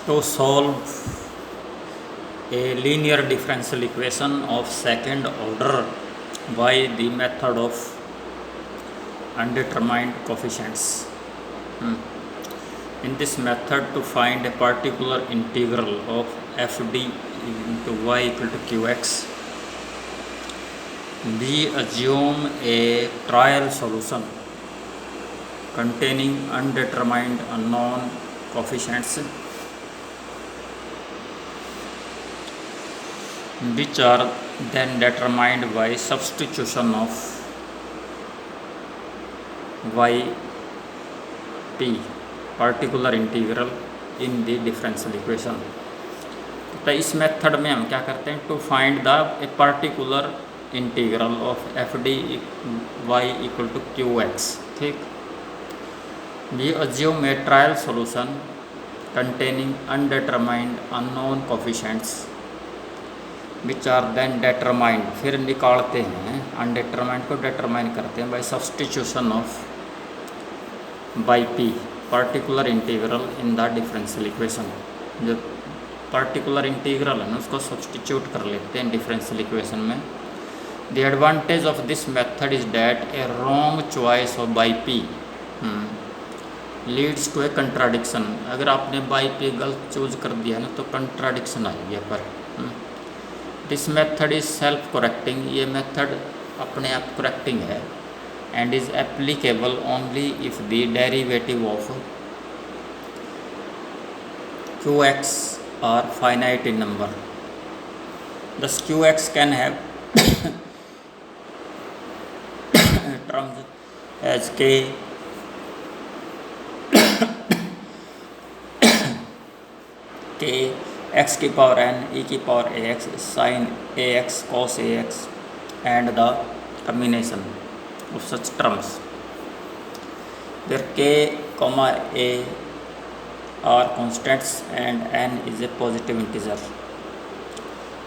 To solve a linear differential equation of second order by the method of undetermined coefficients. In this method, to find a particular integral of fd into y equal to qx, we assume a trial solution containing undetermined unknown coefficients which are then determined by substitution of yp particular integral in the differential equation. तो इस method में हम क्या करते हैं, to find the a particular integral of F D Y equal to Q X. ठीक, we assume a trial solution containing undetermined unknown coefficients which are then determined. फिर निकालते हैं अनडिटरमाइंड को डिटरमाइन करते हैं by substitution of by P particular integral in the differential equation. जो particular integral है ना उसको सब्सटीट्यूट कर लेते हैं डिफरेंशियल इक्वेशन में. The advantage of this method is that a wrong choice of by P leads to a contradiction. अगर आपने बाई पी गलत चूज कर दिया ना तो कंट्राडिक्शन आएगी यहाँ पर. This method is self correcting. ये मेथड अपने आप करेक्टिंग है and is applicable only if the derivative of qx are finite in number. Thus qx can have terms as k k x की पावर n e की power ax sin ax cos ax and the combination of such terms where k comma a are constants and n is a positive integer.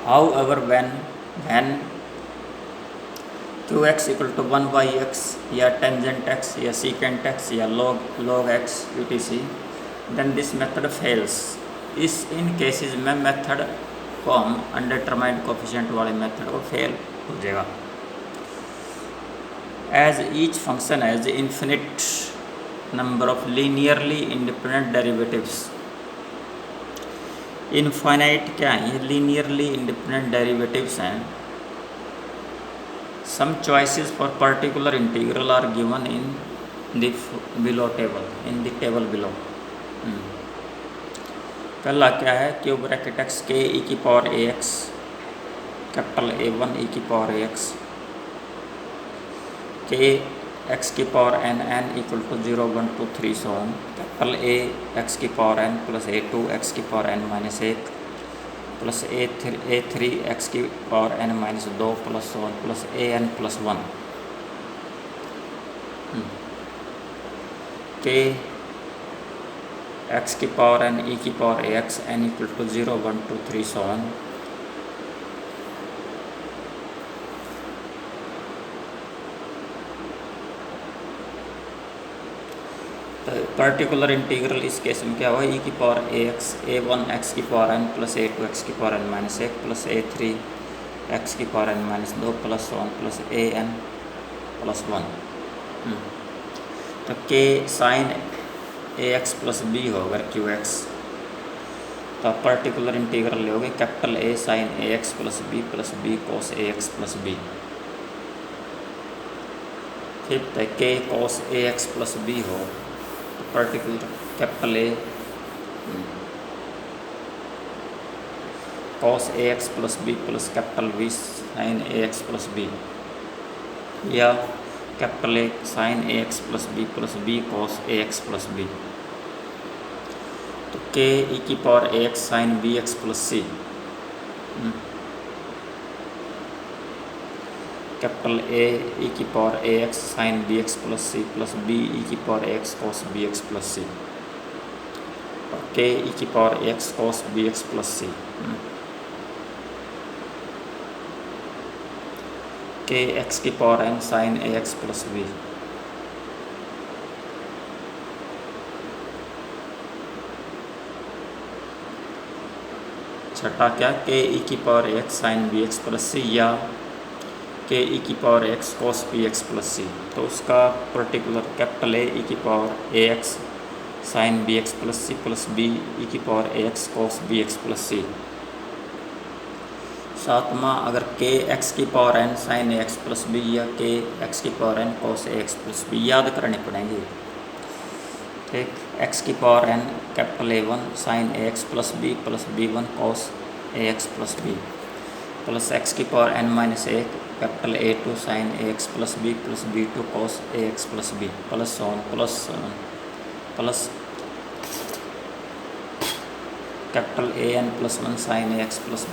However, when qx equal to 1 by x या tangent x या secant x या log x etc, then this method fails. In cases में method को हम undetermined coefficient वाले method को fail हो जाएगा. As each function has an infinite number of linearly independent derivatives. Infinite क्या है, ये linearly independent derivatives हैं. Some choices for particular integral are given in the below table, in the table below. पहला क्या है, Q bracket x K ई की power A X capital A one E की power ए X K x की power N N equal to 0 1 2 3 so on capital A x की power N plus ए two x की power N minus एक plus ए three x की power N minus दो plus one plus A N plus one K x की power N E की power A x N equal to 0 1 2 3 so on. Particular integral इस case में क्या हुआ, e की power A x a one x की power N plus ए two x की power N minus एक प्लस ए थ्री एक्स की पावर एन माइनस दो plus one plus A N plus one. तो के साइन ए एक्स प्लस बी हो अगर q x, तो आप पर्टिकुलर इंटीग्रल लोगे capital A sine A x plus B cos A x plus B. ठीक है, K cos A x plus B हो particular capital A cos A x plus B plus capital B sine A x plus B या capital A sine A x plus B cos A x plus B. तो K ई की power A x sine B x plus C capital A ई की power ए x sine B x plus c plus b e की power ए x cos b x plus c और k ई की power ए x cos b x plus c. K x की power n sine ए x plus b छठा क्या, k ई की power x sine B x plus c या k ई की power x cos b x plus c. तो उसका particular capital A ई की power ए x sine B x plus c plus b e की power ए x cos b x plus c. सातवां, अगर k x की power n sine ए x plus B या k x की power n cos ए x plus b याद करने पड़ेंगे। ठीक, एक्स की power n capital A one sine A x plus b one cos A x plus B plus x की power N minus एक capital A two sine A x plus b two cos A x plus B plus plus capital A N plus one sine A x plus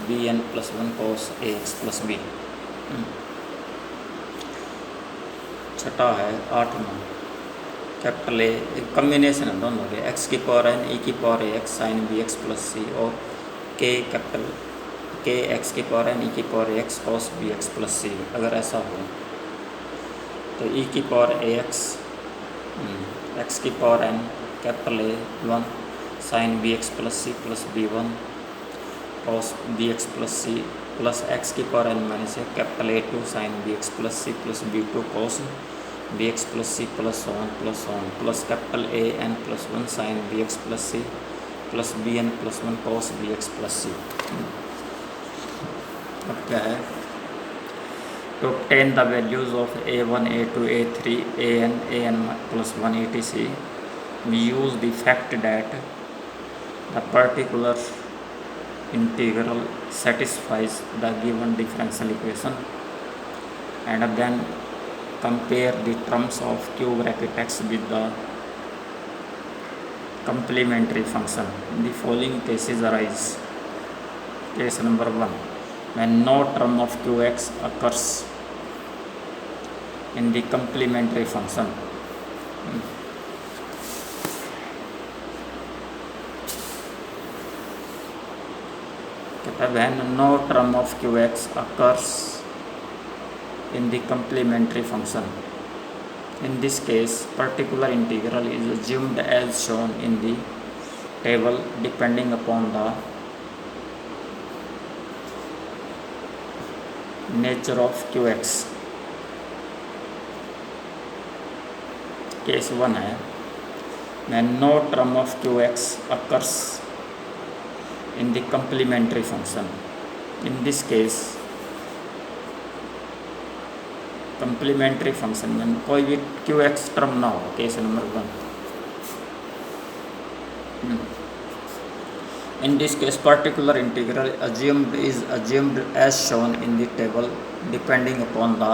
b n plus one cos A x plus b. छठा है आठवां, capital A combination है दोनों के, x की power N E की power ए x sine B x plus c और k capital के एक्स की पावर एन ई की पावर ए x cos b x plus c. अगर ऐसा हो तो ई की पावर ए एक्स की power n capital A one sine B x plus b one cos b x plus c plus x की power N minus एक capital A two sine B x plus b two cos b x plus c plus plus capital A N plus one sine B x plus b n plus one cos b x plus c. अब क्या है, to obtain the values of a1 a2 a3 an plus 1 etc, we use the fact that the particular integral satisfies the given differential equation and then compare the terms of q bracket x with the complementary function. The following cases arise. Case number 1, when no term of qx occurs in the complementary function. When no term of qx occurs in the complementary function, in this case particular integral is assumed as shown in the table depending upon the nature of qx. Case 1 है, when no term of qx occurs in the complementary function. In this case complementary function में कोई भी qx term ना हो, case number 1। In this case particular integral is assumed as shown in the table depending upon the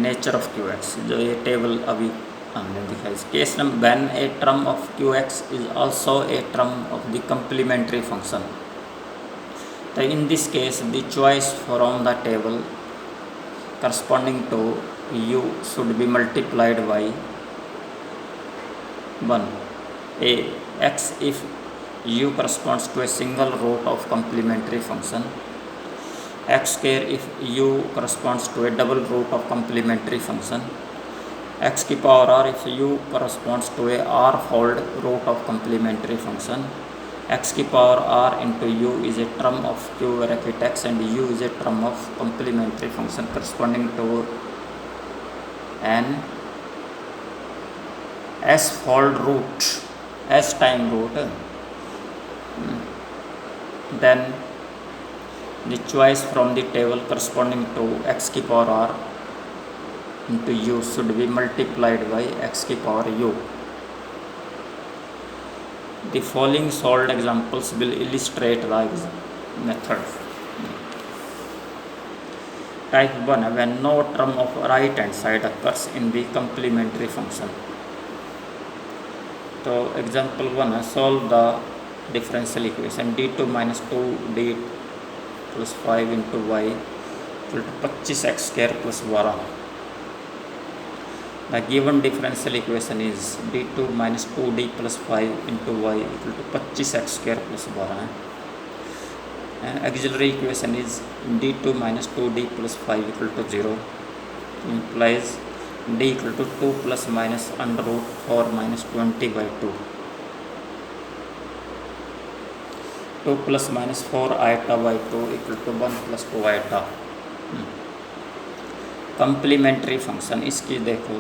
nature of qx, जो ये table अभी हमने दिखाई। Case number when a term of qx is also a term of the complementary function, तो in this case the choice from the table corresponding to u should be multiplied by 1 a x if u corresponds to a single root of complementary function, x square if u corresponds to a double root of complementary function, x की power r if u corresponds to a r-fold root of complementary function, x की power r into u is a term of q bracket x and u is a term of complementary function corresponding to an s-fold root, s time root. Then the choice from the table corresponding to x की power r into u should be multiplied by x की power u. The following solved examples will illustrate the method. Type 1, when no term of right hand side occurs in the complementary function. तो example 1 है, solve the differential equation d2 minus 2d plus 5 into y equal to 25x square plus 12. The given differential equation is d2 minus 2d plus 5 into y equal to 25x square plus 12. Auxiliary equation is d2 minus 2d plus 5 equal to 0, implies d equal to 2 plus minus under root 4 minus 20 by 2. 2 plus minus 4 iota by 2 equal to 1 plus 2 iota. Complementary function इसकी देखो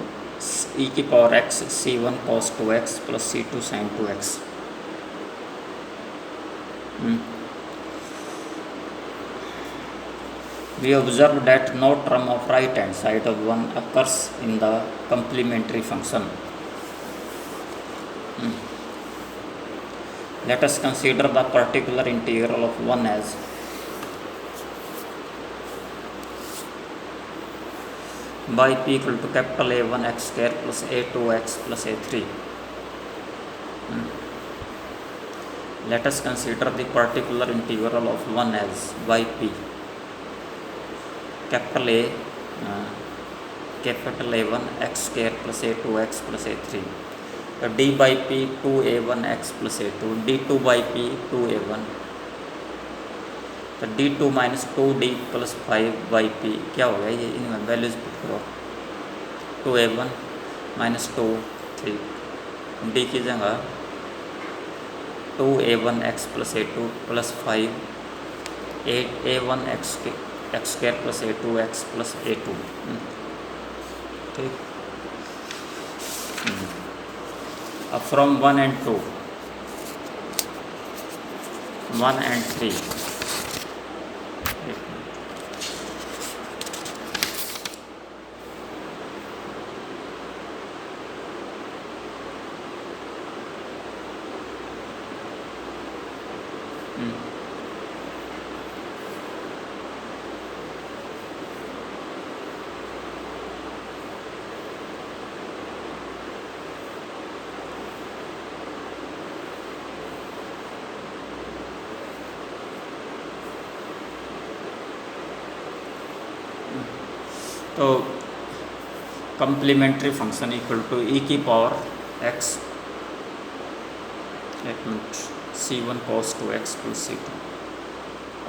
e की power x c1 cos 2x plus c2 sin 2x. We observe that no term of right hand side of 1 occurs in the complementary function. Let us consider the particular integral of 1 as by p equal to capital A1 x square plus A2 x plus A3. Let us consider the particular integral of 1 as by p capital A1 x square plus A2 x plus A3. तो d by p 2a1 x plus a2 d2 by p 2a1 तो d2 minus 2d plus 5 by P क्या हो गया ये इनमें values put करो 2a1 minus 2 3 d की जगह 2a1 x plus a2 plus 5 a1 x square plus a2 x plus a2 ठीक. अब फ्रॉम 1 and 2 1 and 3 तो complementary function equal to e की पावर x एक मिनट c1 cos 2x plus c2.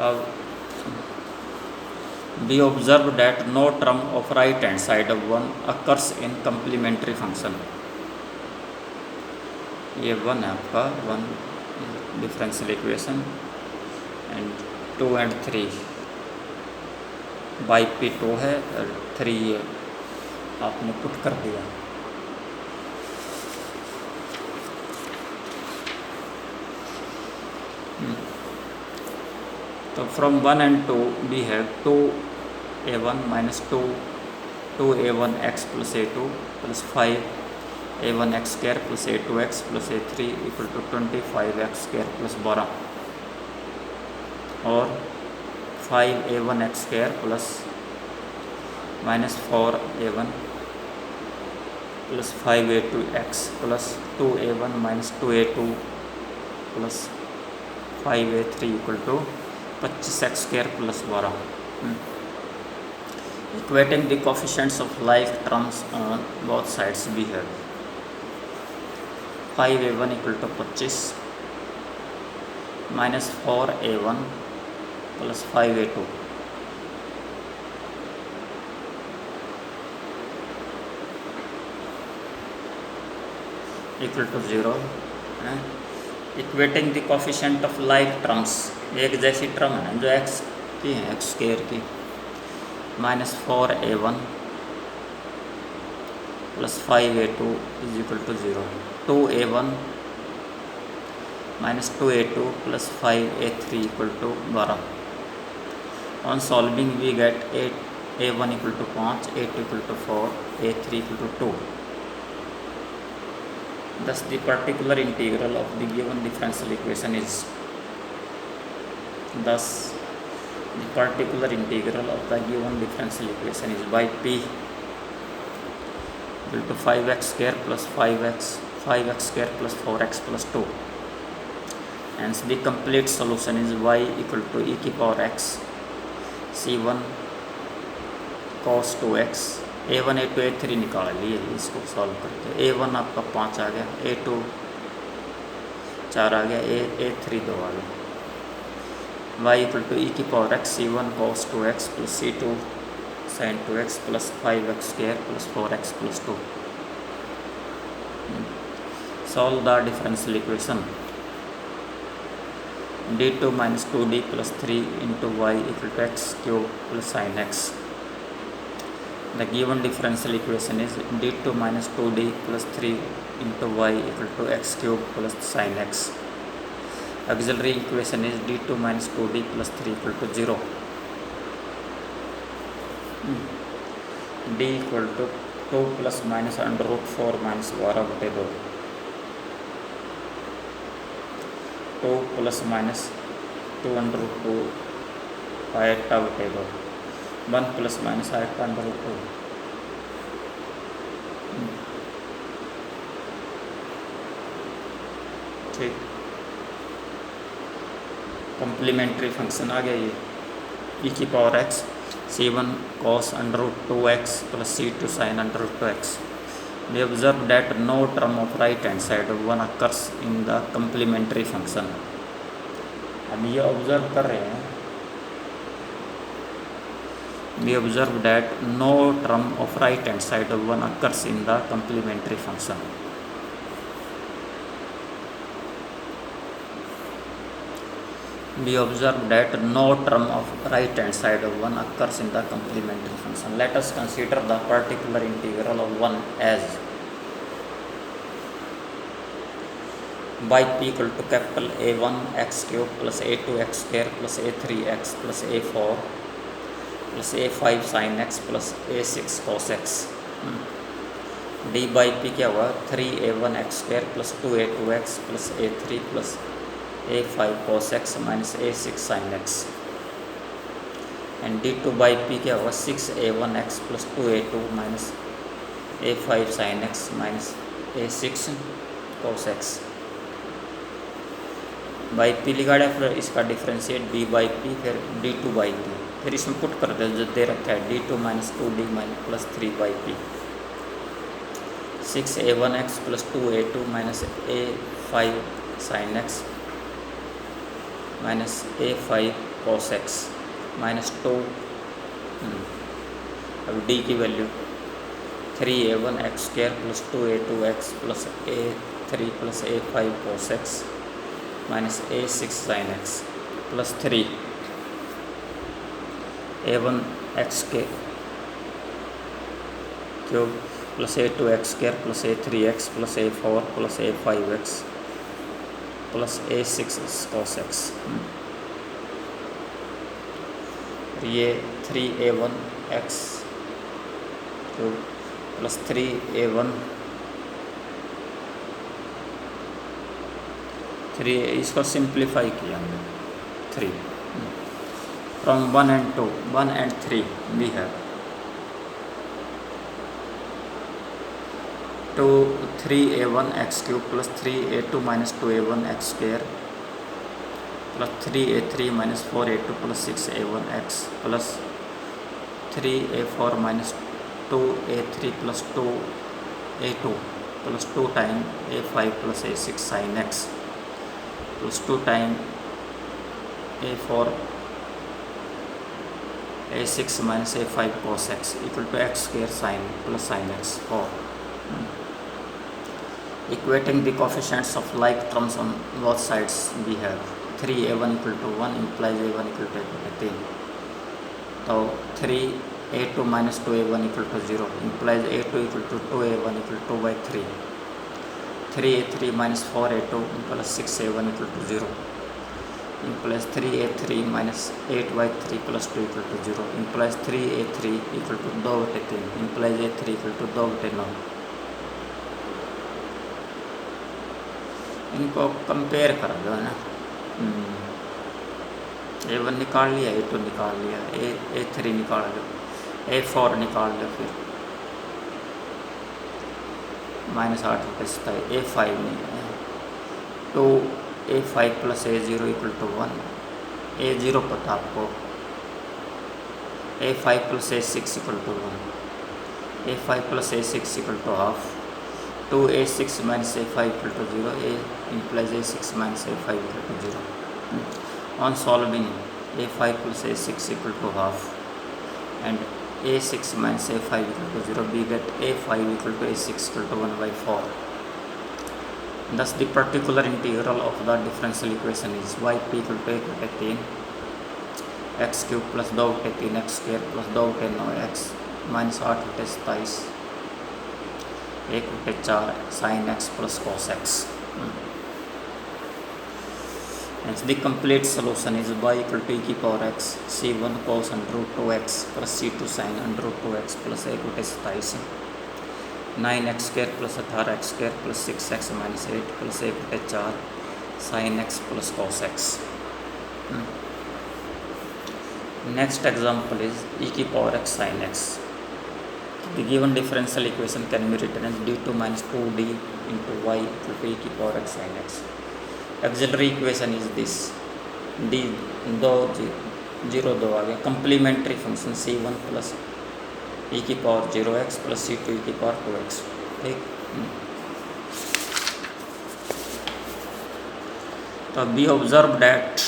अब we observe that no term of right hand side of 1 occurs in complementary function. ये 1 है आपका 1 differential equation and 2 and 3 by P 2 है और 3 ये आपने पुट कर दिया. तो from 1 and 2 we have 2a1 minus 2a1 x plus a2 plus 5 a1 x square plus a2 x plus a3 equal to 25 x square plus 12 और 5a1 x square plus minus 4a1 plus 5a2 x plus 2a1 minus 2a2 plus 5a3 equal to 25 x square plus 12. Equating the coefficients of like terms on both sides we have 5a1 equal to 25 minus 4a1 plus 5a2 equal to 0. Equating the coefficient of like terms एक जैसी term है जो x की है x square की minus 4a1 plus 5a2 is equal to 0. 2a1 minus 2a2 plus 5a3 equal to 12. On solving we get a1 equal to 5, a2 equal to 4, a3 equal to 2. Thus the particular integral of the given differential equation is by p equal to 5x square plus 5x square plus 4x plus 2. Hence the complete solution is y equal to e की power x c1 cos 2x. a1 a2 a3 निकाल लिए इसको solve करके. a1 आपका 5 आ गया, a2 4 आ गया, a3 2 आ गया. y equal to e की power x c1 cos 2x plus c2 sin 2x plus 5x square plus 4x plus 2. Solve the differential equation. d2 minus 2d plus 3 into y equal to x cube plus sin x. The given differential equation is d2 minus 2d plus 3 into y equal to x cube plus sin x. Auxiliary equation is d2 minus 2d plus 3 equal to 0. d equal to 2 plus minus under root 4 minus 12/2. 2 plus minus 2 under root 2 8/2. 1 plus minus 8 under root 2. ठीक, complementary function आ गया ये e की power x c1 cos under root 2x plus c2 sin under root 2x. We observe that no term of right hand side of 1 occurs in the complementary function. अब ये observe कर रहे हैं, we observe that no term of right hand side of 1 occurs in the complementary function. We observe that no term of right hand side of 1 occurs in the complementary function. Let us consider the particular integral of 1 as by p equal to capital A1 x cube plus A2 x square plus A3 x plus A4 plus A5 sin x plus A6 cos x. d by p क्या हुआ 3A1 x square plus 2A2 x plus A3 plus A5 cos x minus A6 sin x. And d2 by p क्या होगा 6A1 x plus 2A2 minus A5 sin x minus A6 cos x. By P लिखा है, फिर इसका differentiate d by P, फिर d2 by P, फिर इसमें put कर दे जो दे रखा है d2 minus 2d minus plus 3 by P. 6A1x plus 2A2 minus A5 sin x minus A5 cos x minus 2. अब d की value 3A1 x square plus 2A2 x plus A3 plus A5 cos x minus A6 sin x plus 3 A1 x के cube plus A2 x square plus A3 x plus A4 plus A5 x plus A6 cos x. ये 3A1 x cube plus 3A1 3 इसको simplify किया हमने 3 from 1 and 2 1 and 3 we have 3A1 x cube plus 3A2 minus 2A1 x square plus 3A3 minus 4A2 plus 6A1 x plus 3A4 minus 2A3 plus 2A2 plus 2 times A5 plus A6 sin x plus 2 times A4 A6 minus A5 cos x equal to x square sin plus sin x 4. Equating the coefficients of like terms on both sides, we have 3A1 equal to 1 implies A1 equal to 3. So 3A2 minus 2A1 equal to 0 implies A2 equal to 2A1 equal to 2 by 3. 3A3 minus 4A2 plus 6A1 equal to 0 implies 3A3 minus 8 by 3 plus 2 equal to 0 implies 3A3 equal to 2 by 3 implies A3 equal to 2 by 9. इनको compare कर दो है ना. A1 निकाल लिया, A2 निकाल लिया, A3 निकाल लो, A4 निकाल लो, फिर माइनस 8 बचता है. A5 नहीं 2A5 plus A0 equal to 1. A0 पता आपको, A5 plus A6 equal to 1, A5 plus A6 equal to half. 2A6 minus A5 equal to 0, A implies A6 minus A5 equal to 0. On solving, A5 plus A6 equal to half and A6 minus A5 equal to 0, we get A5 equal to A6 equal to 1 by 4. Thus the particular integral of the differential equation is yp equal to 1 बटे 3 x cube plus 2 बटे 3 x square plus 2 बटे 9 x minus 8 बटे 27 1 बटे 4 sign x plus cos x. Hence the complete solution is y equal to e की power x c1 cos under root 2x plus c2 sin under root 2x plus 1 बटे 27 9x square plus 18x square plus 6x minus 8 plus 1 बटे 4 sign x plus cos x. Next example is e की power x sin x. The given differential equation can be written as d2 minus 2d into y equal to e की power x sin x. Auxiliary equation is this. d 2 0 2 आ गया. Complementary function c1 plus e की power 0x plus c2 e की power 2x. ठीक. So we observe that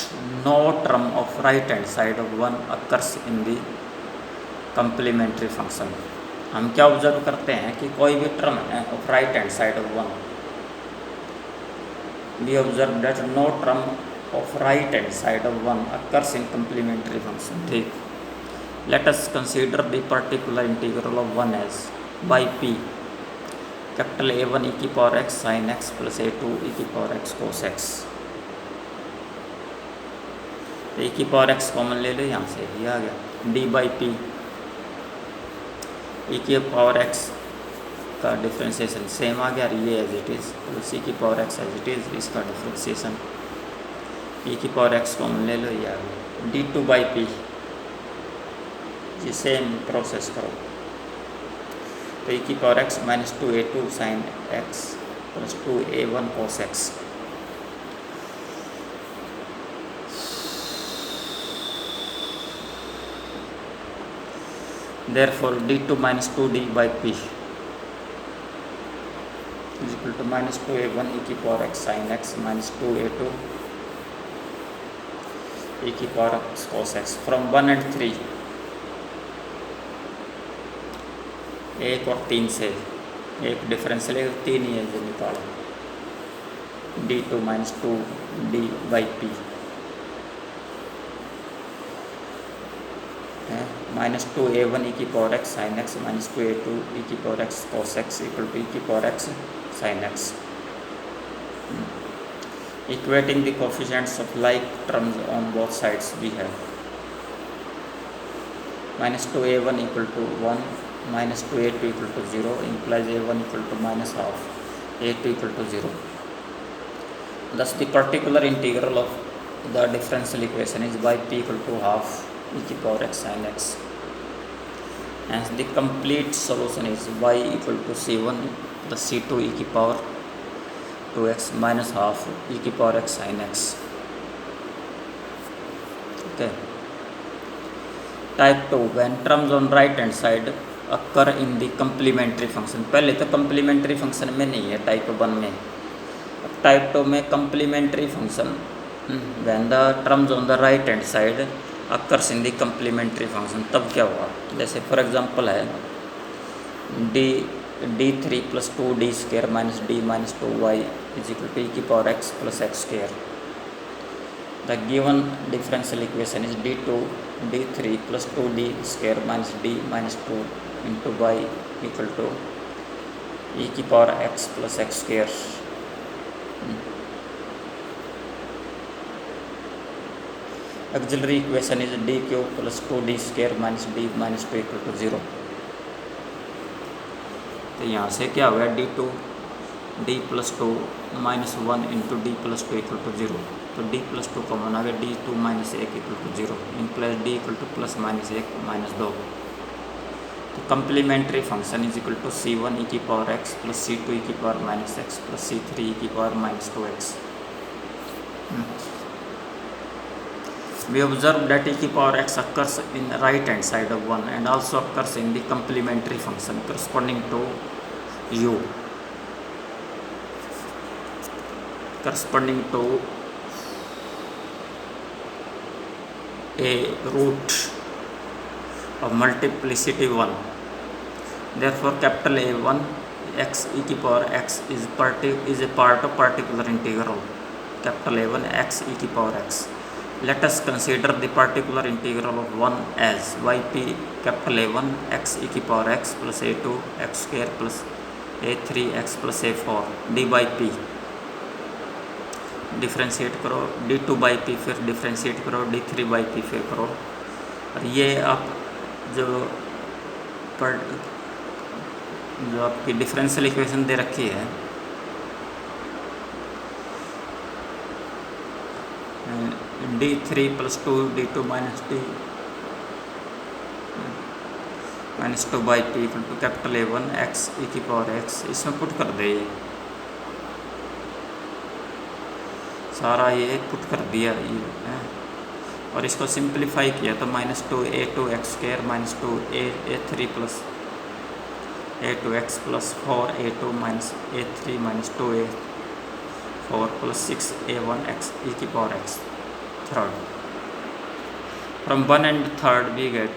no term of right hand side of 1 occurs in the complementary function. हम क्या observe करते हैं कि कोई भी टर्म है of right hand side of 1. We observe that no term of right hand side of 1 occurs in complementary function. ठीक. Let us consider the particular integral of 1 as by p capital A1 e की power x sin x plus A2 e की power x cos x. ए की power x common ले लो, यहाँ से ये आ गया डी बाई पी ई की पावर एक्स का डिफ्रेंशिएशन सेम आ गया, ये एज इट इज़ तो सी की power x as it is इसका डिफ्रेंशिएशन ई की पावर एक्स कॉमन ले लो, ये आ गया डी टू बाई पी. ये सेम प्रोसेस करो तो ई की power x minus 2A2 sine x plus 2A1 cos x. Therefore d2 minus 2d by p is equal to minus 2A1 e की power x sin x minus 2A2 e की power x cos x. From 1 and 3 1 और 3 से एक difference ले 3 ही है जो निकालो d2 minus 2d by p minus 2A1 e की power x sin x minus 2A2 e की power x cos x equal to e की power x sin x. Equating the coefficients of like terms on both sides we have minus 2A1 equal to 1 minus 2A2 equal to 0 implies A1 equal to minus half A2 equal to 0. Thus the particular integral of the differential equation is by p equal to half e की power x sin x. Hence the complete solution is y equal to c1 plus c2 e की power 2x minus half e की power x sin x. Okay. Type 2 when terms on right hand side occur in the complementary function. पहले तो complementary function में नहीं है type 1 में. अब type 2 में complementary function when the terms on the right hand side occurs in the complementary function. तब क्या हुआ, जैसे फॉर एग्जांपल है d3 plus 2d square minus d minus 2y is equal to e की power x plus x square. The given differential equation is d3 plus 2d square minus d minus 2 into y equal to e की power x plus x square. Auxiliary equation is d cube plus 2d square minus d minus 2 equal to 0. तो यहाँ से क्या हुआ d2 d plus 2 minus 1 into d plus 2 equal to 0. तो d plus 2 common आ गया d2 minus 1 equal to 0 implies d equal to plus minus 1 minus 2. तो complementary function is equal to c1 e की power x plus c2 e की power minus x plus c3 e की power minus 2x. We observe that e की power x occurs in the right hand side of 1 and also occurs in the complementary function corresponding to u. Corresponding to a root of multiplicity 1. Therefore capital A1 x e की power x is a part of particular integral capital A1 x e की power x. Let us consider the particular integral of 1 as yp capital A1 x e की power x plus A2 x square plus A3 x plus A4 d by p. Differentiate करो d2 by P, फिर differentiate करो d3 by P, फिर करो। और ये आप जो आपकी डिफरेंशियल इक्वेशन दे रखी है d3 plus 2 d2 minus two by p equal to capital A1 x e की पावर x, इसमें पुट कर दे। ये सारा ये पुट कर दिया ये, और इसको सिंप्लीफाई किया तो -2 A2 x square -2 A3 plus A2 x प्लस 4 A2 minus A3 -2 A4 plus 6 A1 x e की power x third. From 1 and third we get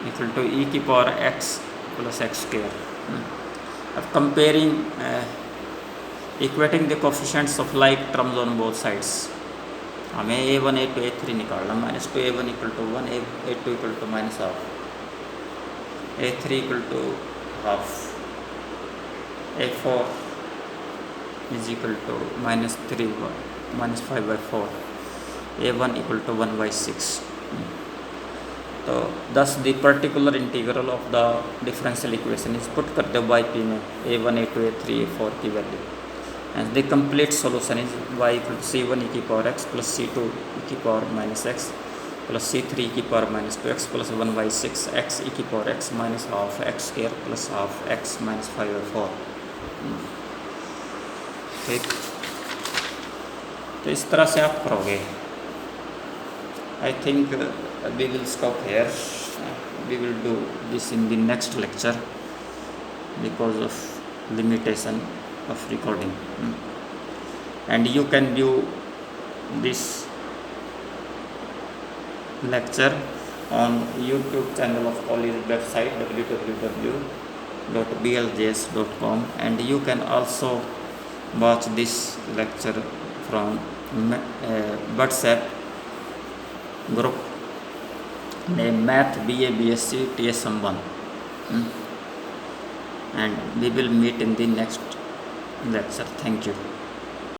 equal to e की power x plus x square. अब comparing equating the coefficients of like terms on both sides, हमें A1 A2 A3 निकालना। -2 A1 equal to 1 A2 equal to -half A3 equal to half A4 is equal to -3 -5/4 A1 equal to 1/6। तो thus the particular integral of the differential equation is put कर दो by P में A1 A2 A3 A4 की value, and the complete solution is y equal to c1 e की power x plus c2 e की power -x plus c3 e की power -2x plus 1/6 x e की power x minus half x square plus half x minus 5/4। ठीक, तो इस तरह से आप करोगे। I think we will stop here. We will do this in the next lecture because of limitation of recording, and you can view this lecture on YouTube channel of college website www.bljs.com, and you can also watch this lecture from WhatsApp group named Math BA BSc TSM1, and we will meet in the next lecture. Thank you.